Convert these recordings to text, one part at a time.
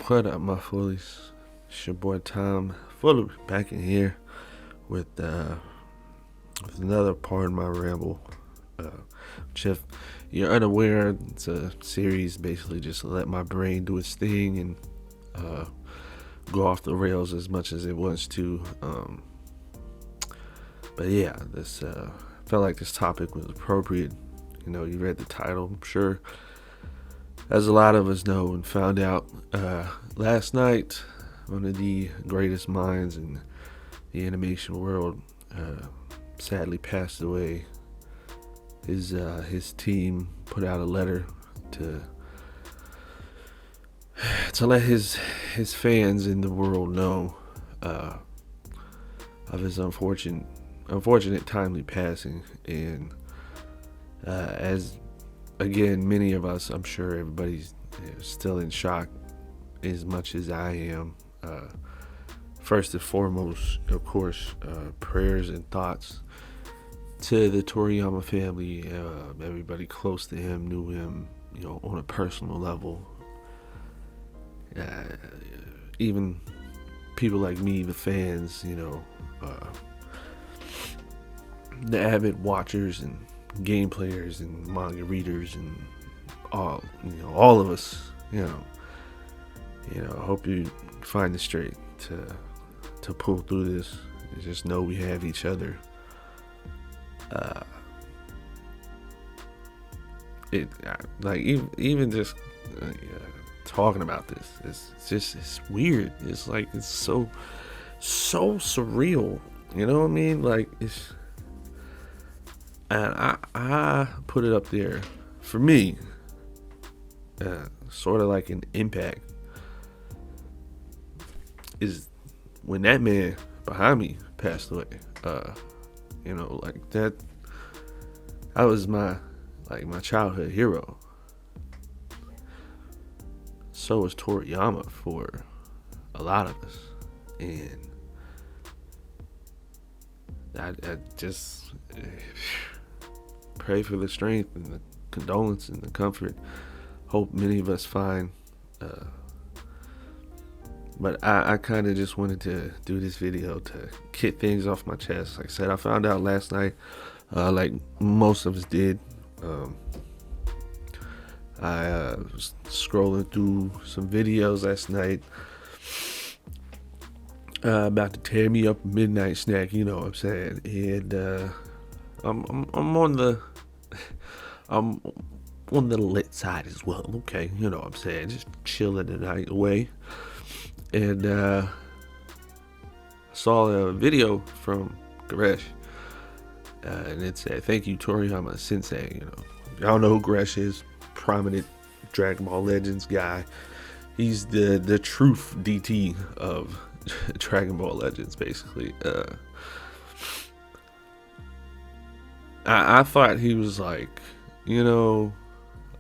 What up, my foolies? It's your boy Tom, fully back in here with another part of my ramble. Which, if you're unaware, it's a series basically just to let my brain do its thing and go off the rails as much as it wants to. But yeah, this felt like this topic was appropriate. You know, you read the title, I'm sure, as a lot of us know and found out last night. One of the greatest minds in the animation world sadly passed away. His team put out a letter to let his fans in the world know of his unfortunate timely passing. And as again, many of us, I'm sure everybody's still in shock as much as I am. First and foremost, of course, prayers and thoughts to the Toriyama family. Everybody close to him knew him, on a personal level. Even people like me, the fans, the avid watchers and game players and manga readers and all of us, I hope you find the strength to pull through this. Just know we have each other. Even just talking about this, it's weird. It's like it's so surreal. You know what I mean? Like and I put it up there for me, sort of like an impact. Is when that man behind me passed away. Like that was my childhood hero. So was Toriyama for a lot of us. And I just pray for the strength and the condolence and the comfort. Hope many of us find. But I kind of just wanted to do this video to get things off my chest. Like I said, I found out last night, like most of us did. I was scrolling through some videos last night about to tear me up a midnight snack. You know what I'm saying? And I'm on the lit side as well. Okay, you know what I'm saying? Just chilling the night away. And saw a video from Gresh, and it said, "Thank you, Toriyama Sensei." Y'all know who Gresh is, prominent Dragon Ball Legends guy. He's the truth DT of Dragon Ball Legends, basically. I thought he was like, I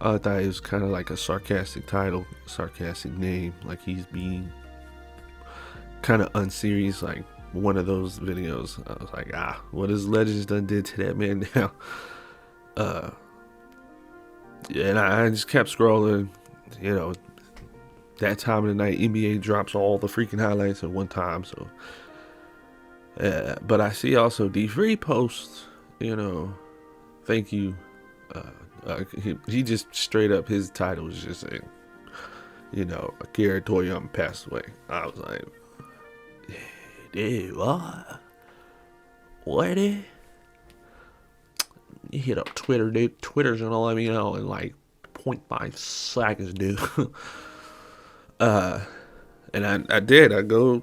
thought he was kind of like a sarcastic title, sarcastic name, like he's being kind of unserious, like one of those videos. I was like, what has Legends done did to that man now? And I just kept scrolling. That time of the night, NBA drops all the freaking highlights at one time. So, but I see also D3 posts. Thank you. He just straight up, his title was just saying, Akira Toriyama passed away. I was like, dude, what? What? You hit up Twitter, dude. Twitter's gonna let me know in like 0.5 seconds, dude. And I did. I go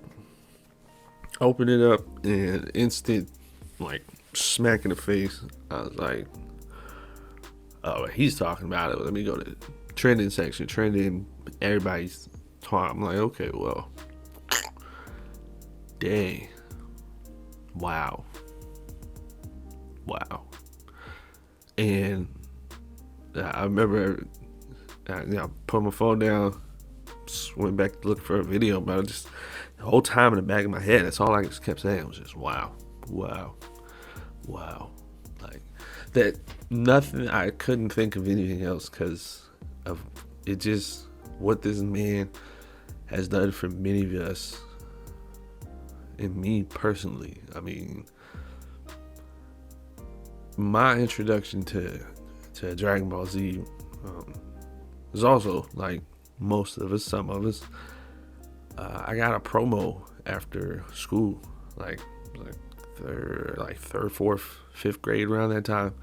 open it up and instant like smack in the face. I was like, oh, he's talking about it. Let me go to trending section. Trending, everybody's talking. I'm like, okay, well, dang. Wow. And I remember I put my phone down, went back to look for a video, but I just, the whole time in the back of my head, that's all I just kept saying was just wow. Like that, nothing, I couldn't think of anything else because of it, just what this man has done for many of us, and me personally. I mean, my introduction to Dragon Ball Z was also like most of us, some of us. I got a promo after school, like third, fourth, fifth grade, around that time,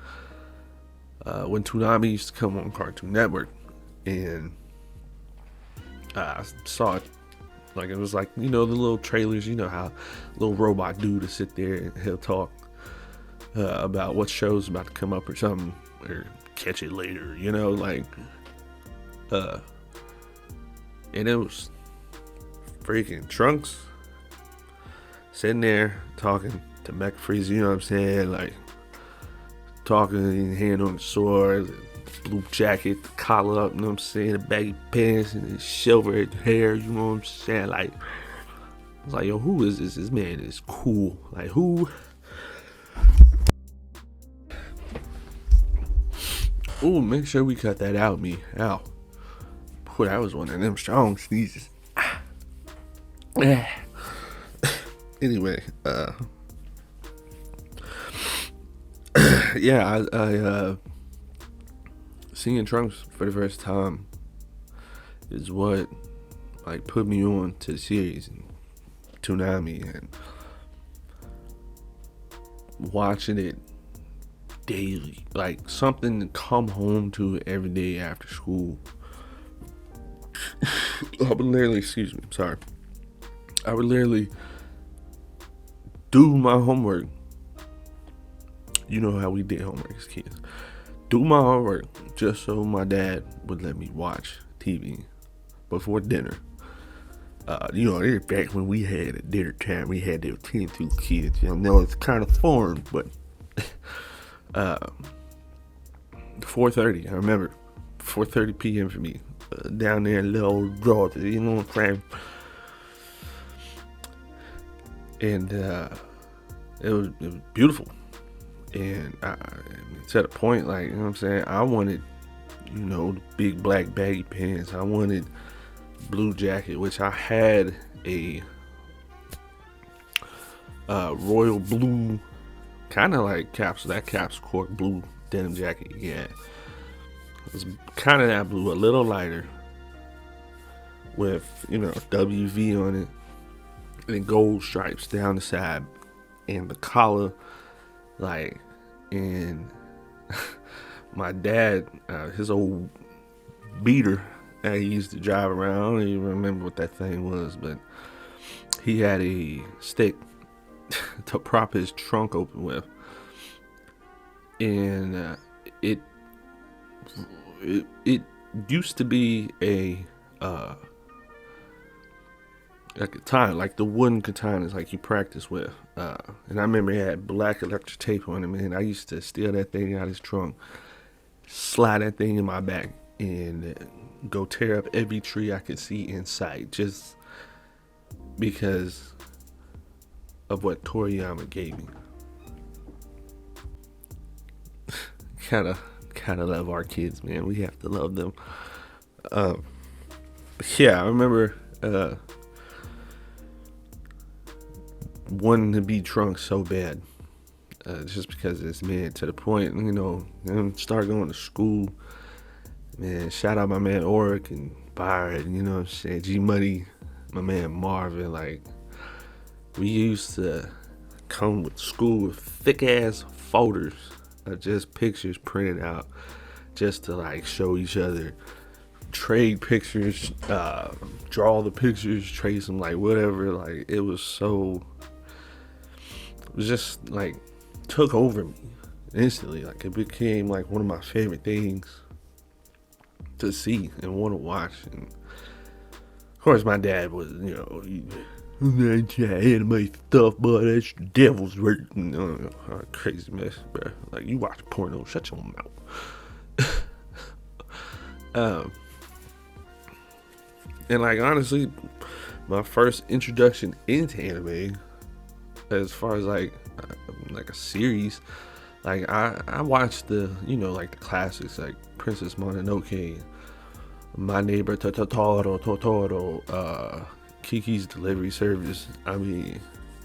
when Toonami used to come on Cartoon Network, and I saw it. Like, it was like, the little trailers, how little robot dude to sit there and he'll talk about what show's about to come up or something, or catch it later, and it was freaking Trunks sitting there talking to Mech Freezer, you know what I'm saying? Like, talking, hand on the sword, blue jacket, the collar up, you know what I'm saying? The baggy pants and his silver hair, you know what I'm saying? Like, I was like, yo, who is this? This man is cool. Like, who? Ooh, make sure we cut that out, me. Ow. Boy, that was one of them strong sneezes. Anyway, yeah, I seeing Trunks for the first time is what like put me on to the series and Toonami, and watching it daily, like something to come home to every day after school. I would literally do my homework. You know how we did homework as kids. Do my homework just so my dad would let me watch TV before dinner. Back when we had a dinner time, we had to attend to kids. It's kind of foreign, but 4:30. I remember 4:30 p.m. for me, down there in little Georgia. You know what I'm saying? And it was beautiful. And to the point, like, you know what I'm saying, I wanted, the big black baggy pants. I wanted blue jacket, which I had a royal blue, kind of like caps cork blue denim jacket. Yeah, it was kind of that blue, a little lighter, with WV on it, and gold stripes down the side, and the collar, like, and my dad, his old beater that he used to drive around, I don't even remember what that thing was, but he had a stick to prop his trunk open with, and it used to be a katana, like the wooden katanas like you practice with, and I remember he had black electric tape on him, and I used to steal that thing out of his trunk, slide that thing in my back, and go tear up every tree I could see in sight, just because of what Toriyama gave me. Kinda love our kids, man. We have to love them. Yeah, I remember wanting to be Trunks so bad, just because of this man, to the point, start going to school. Man, shout out my man Oric and Byron, you know what I'm saying, G Money, my man Marvin. Like, we used to come with school with thick ass folders of just pictures printed out, just to like show each other, trade pictures, draw the pictures, trace them, like whatever. Like, it was just like took over me instantly. Like, it became like one of my favorite things to see and want to watch. And of course my dad was, anime stuff, but that's the devil's work. Crazy mess, bro. Like, you watch porno, shut your mouth. And like, honestly, my first introduction into anime, as far as like a series, like I watched the like the classics, like Princess Mononoke, My Neighbor Totoro, Kiki's Delivery Service. I mean,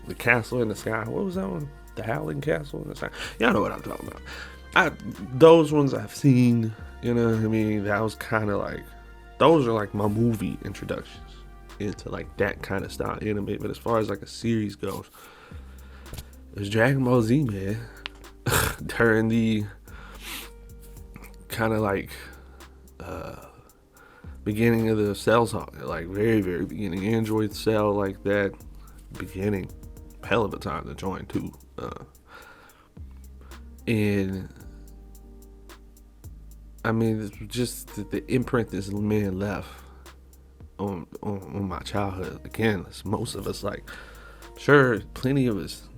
The Castle in the Sky. What was that one? The Howling Castle in the Sky. Y'all know what I'm talking about. Those ones I've seen. You know what I mean? That was kind of like, those are like my movie introductions into like that kind of style anime. But as far as like a series goes, it was Dragon Ball Z, man. During the kind of like beginning of the Cell Saga, like very, very beginning. Android Cell, like that beginning. Hell of a time to join too. And I mean, it's just the imprint this man left on my childhood. Again, most of us, like, sure, plenty of us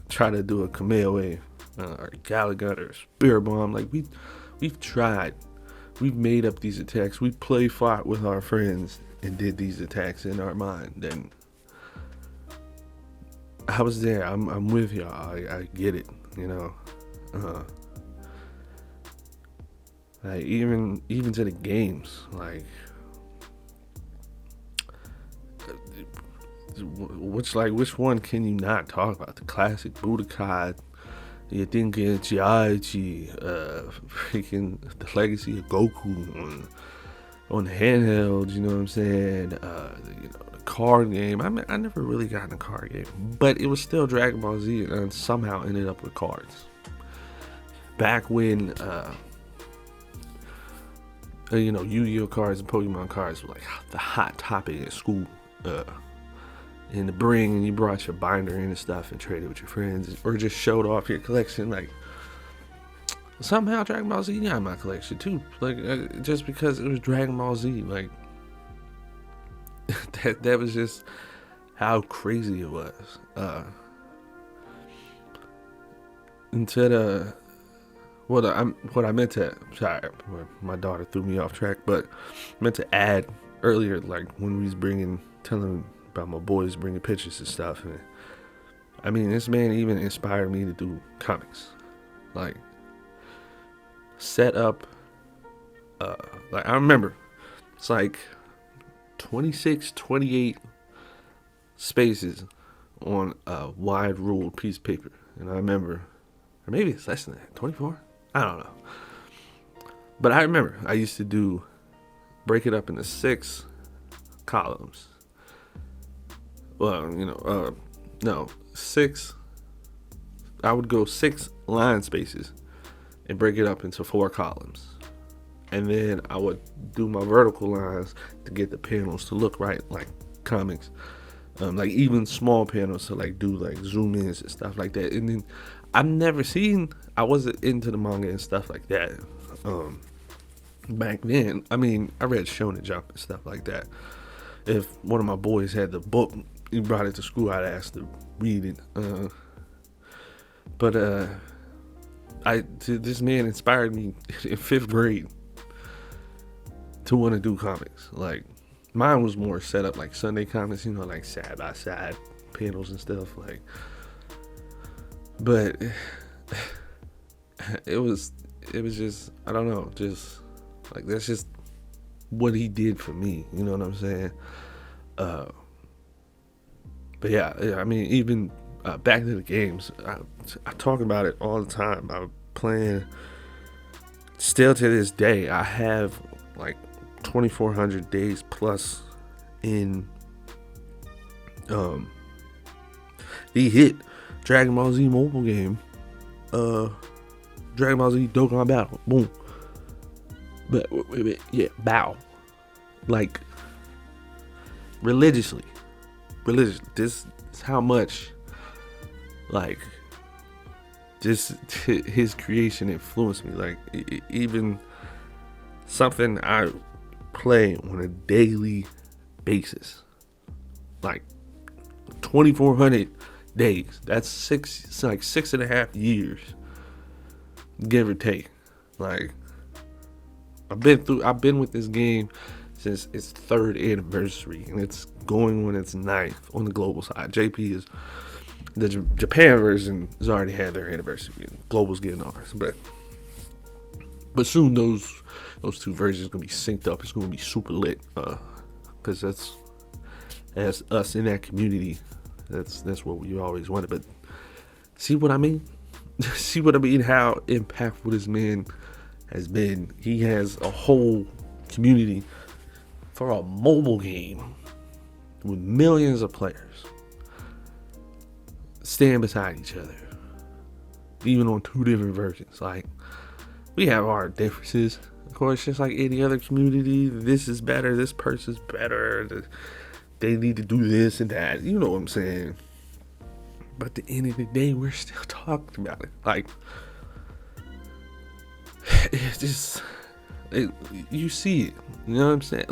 try to do a Kamehameha or Gallagher or Spirit Bomb. Like, we've tried. We've made up these attacks. We fought with our friends and did these attacks in our mind. And I was there. I'm with y'all. I get it. You know. Like even to the games, like which one can you not talk about? The classic Budokai, you think Chiaichi, freaking the legacy of Goku on the handheld, you know what I'm saying? The card game. I never really got in a card game, but it was still Dragon Ball Z, and somehow ended up with cards. Back when Yu-Gi-Oh cards and Pokemon cards were like the hot topic at school. In the bring, and you brought your binder in and stuff and traded with your friends, or just showed off your collection. Like, somehow Dragon Ball Z got in my collection too. Like, just because it was Dragon Ball Z, like that was just how crazy it was. What I meant to, sorry, my daughter threw me off track, but I meant to add earlier, like when we was telling about my boys bringing pictures and stuff, and I mean, this man even inspired me to do comics, like set up, like I remember, it's like 26, 28 spaces on a wide ruled piece of paper, and I remember, or maybe it's less than that, 24. I don't know. But I remember I used to break it up into 6 columns. Well, no, 6. I would go 6 line spaces and break it up into 4 columns. And then I would do my vertical lines to get the panels to look right, like comics. Like even small panels to like do like zoom ins and stuff like that. And then I wasn't into the manga and stuff like that. Back then, I mean, I read Shonen Jump and stuff like that. If one of my boys had the book, he brought it to school, I'd ask to read it. But this man inspired me in 5th grade to want to do comics. Like, mine was more set up like Sunday comics, like side by side panels and stuff. Like, but it was just, I don't know, just like that's just what he did for me. You know what I'm saying? But yeah, I mean, even back to the games, I talk about it all the time. I'm playing, still to this day, I have like 2,400 days plus in the hit Dragon Ball Z mobile game, Dragon Ball Z Dokkan Battle. Boom. But yeah, bow. Like religiously. This is how much like just his creation influenced me. Like even something I play on a daily basis, like 2,400 days. That's 6.5 years, give or take. Like I've been with this game since its 3rd anniversary, and it's going on its 9th on the global side. JP is the Japan version has already had their anniversary, and global's getting ours. But But soon those two versions are gonna be synced up. It's gonna be super lit, because that's us in that community. That's what we always wanted. But see what I mean? See what I mean? How impactful this man has been. He has a whole community for a mobile game with millions of players stand beside each other, even on two different versions. Like, we have our differences, of course, just like any other community. This is better, this person's better, they need to do this and that, you know what I'm saying? But at the end of the day, we're still talking about it. Like, it's just, you see it, you know what I'm saying?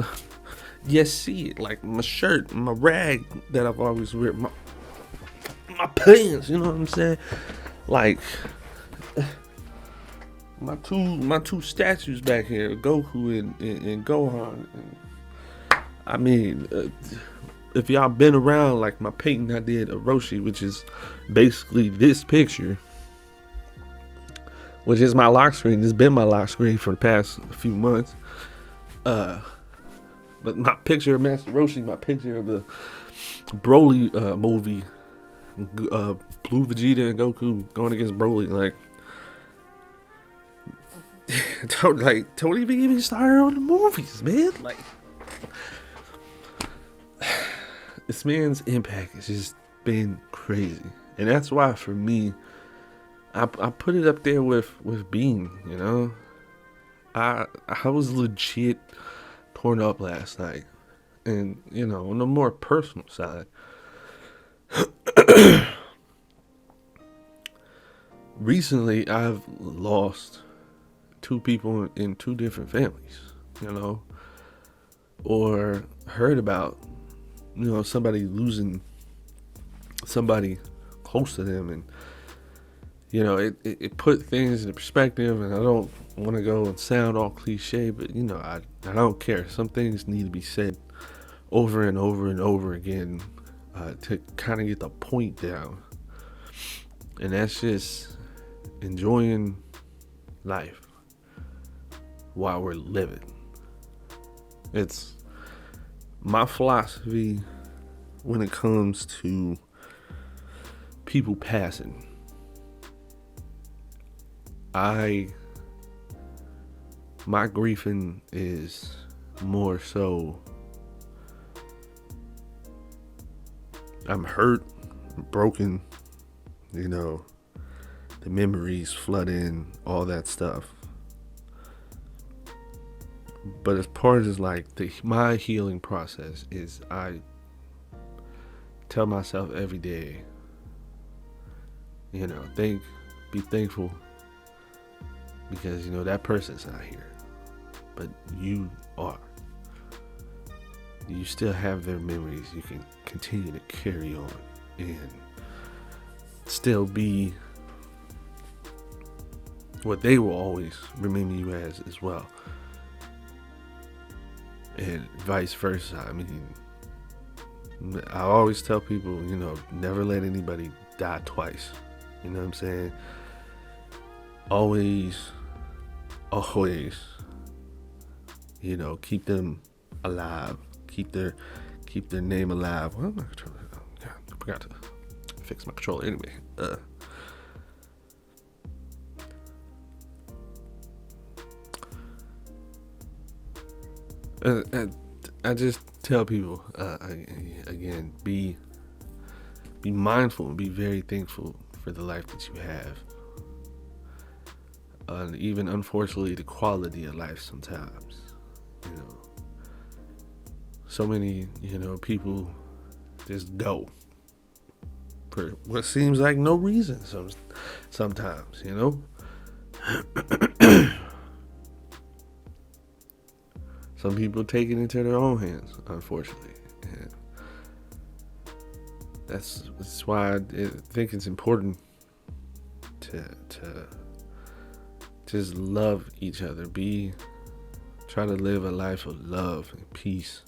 You see it, like my shirt, my rag that I've always wear, my pants, you know what I'm saying? Like, my two statues back here, Goku and Gohan. I mean, if y'all been around, like my painting I did of Roshi, which is basically this picture, which is my lock screen. It's been my lock screen for the past few months. But my picture of Master Roshi, my picture of the Broly movie, Blue Vegeta and Goku going against Broly, like, don't even get me started on the movies, man. Like, this man's impact has just been crazy, and that's why for me, I put it up there with Bean. You know, I was legit torn up last night, and you know, on the more personal side, recently I've lost two people in two different families, you know, or heard about, you know, somebody losing somebody close to them, and you know, it put things into perspective. And I don't want to go and sound all cliche, but you know, I don't care. Some things need to be said over and over and over again, to kind of get the point down, and that's just enjoying life while we're living. It's my philosophy when it comes to people passing. My grieving is more so, I'm hurt, I'm broken, you know, the memories flood in, all that stuff. But as part of like my healing process is, I tell myself every day, you know, be thankful, because you know that person's not here, but you are. You still have their memories. You can continue to carry on and still be what they will always remember you as well. And vice versa. I mean, I always tell people, you know, never let anybody die twice. You know what I'm saying? Always, you know, keep them alive. Keep their name alive. Well, my controller. Oh, God, I forgot to fix my controller anyway. I just tell people, again, be mindful and be very thankful for the life that you have. And even, unfortunately, the quality of life sometimes. You know, so many, you know, people just go for what seems like no reason sometimes, you know. Some people take it into their own hands, unfortunately. And that's why I think it's important to just love each other. Try to live a life of love and peace.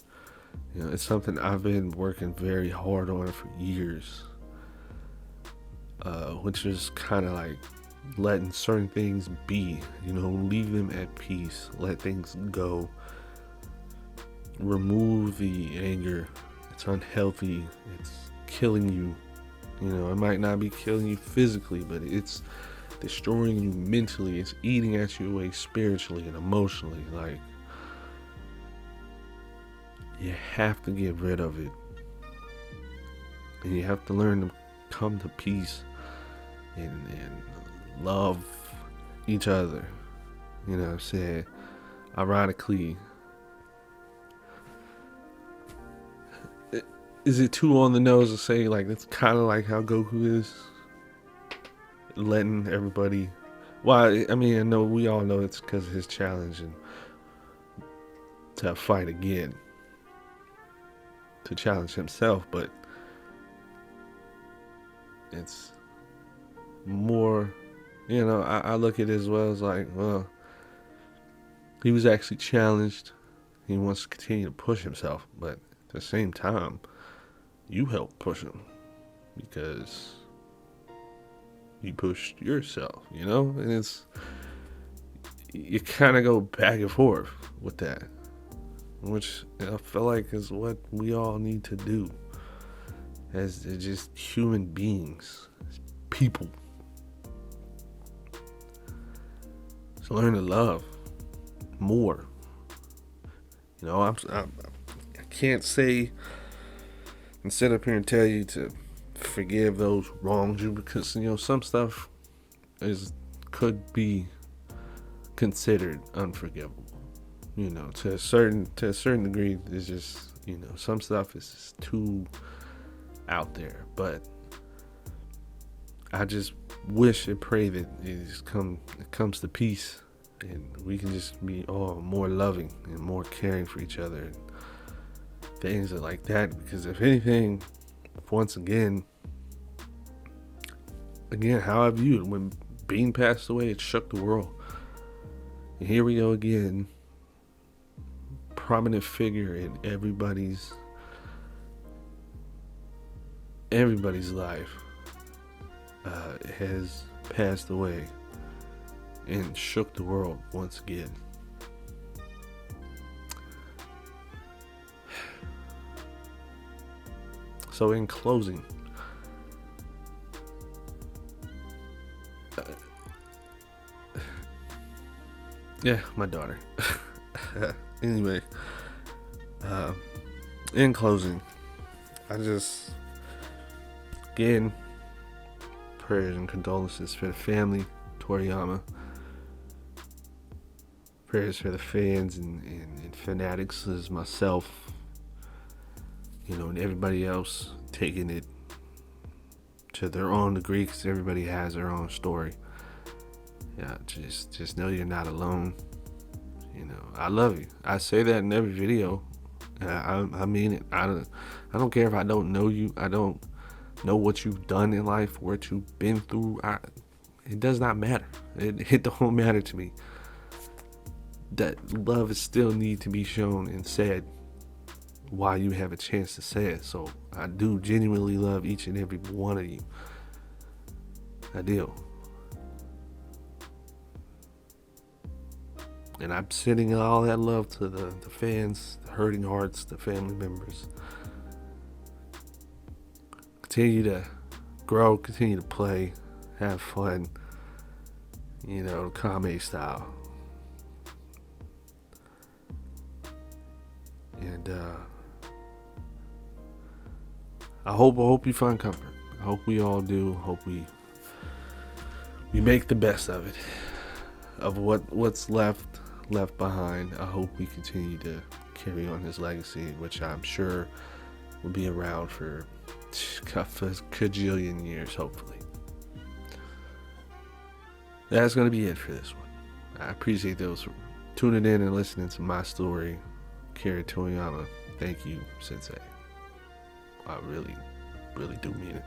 You know, it's something I've been working very hard on for years, which is kind of like letting certain things be, leave them at peace, let things go, remove the anger. It's unhealthy, it's killing you. It might not be killing you physically, but it's destroying you mentally. It's eating at you away spiritually and emotionally. Like, you have to get rid of it, and you have to learn to come to peace and love each other. You know what I'm saying? Ironically, is it too on the nose to say, like, it's kind of like how Goku is letting everybody? Well, I mean, I know we all know it's because of his challenge and to fight again, to challenge himself, but it's more, I look at it as well as like, well, he was actually challenged. He wants to continue to push himself, but at the same time, you help push him because you pushed yourself, and it's, you kind of go back and forth with that, which I feel like is what we all need to do as just human beings, as people. So learn to love more. I can't say and sit up here and tell you to forgive those who wronged you, because some stuff could be considered unforgivable. To a certain degree. It's just some stuff is just too out there. But I just wish and pray that it comes to peace, and we can just be all more loving and more caring for each other and things like that. Because if anything, once again, how I viewed when Bean passed away, it shook the world. And here we go again, prominent figure in everybody's life has passed away and shook the world once again. So in closing, my daughter. Anyway, in closing, I just, again, prayers and condolences for the family, Toriyama. Prayers for the fans and fanatics as myself, and everybody else taking it to their own degree, because everybody has their own story. Yeah, just know you're not alone. I love you. I say that in every video. I mean it. I don't care if I don't know you. I don't know what you've done in life, what you've been through. It does not matter. It don't matter to me. That love is still need to be shown and said while you have a chance to say it. So I do genuinely love each and every one of you. I do. And I'm sending all that love to the fans, the hurting hearts, the family members. Continue to grow, continue to play, have fun, Kame style. And I hope you find comfort. I hope we all do. Hope we make the best of it, of what's left behind. I hope we continue to carry on his legacy, which I'm sure will be around for a cajillion years, hopefully. That's going to be it for this one. I appreciate those tuning in and listening to my story. Akira Toriyama, thank you, Sensei. I really, really do mean it.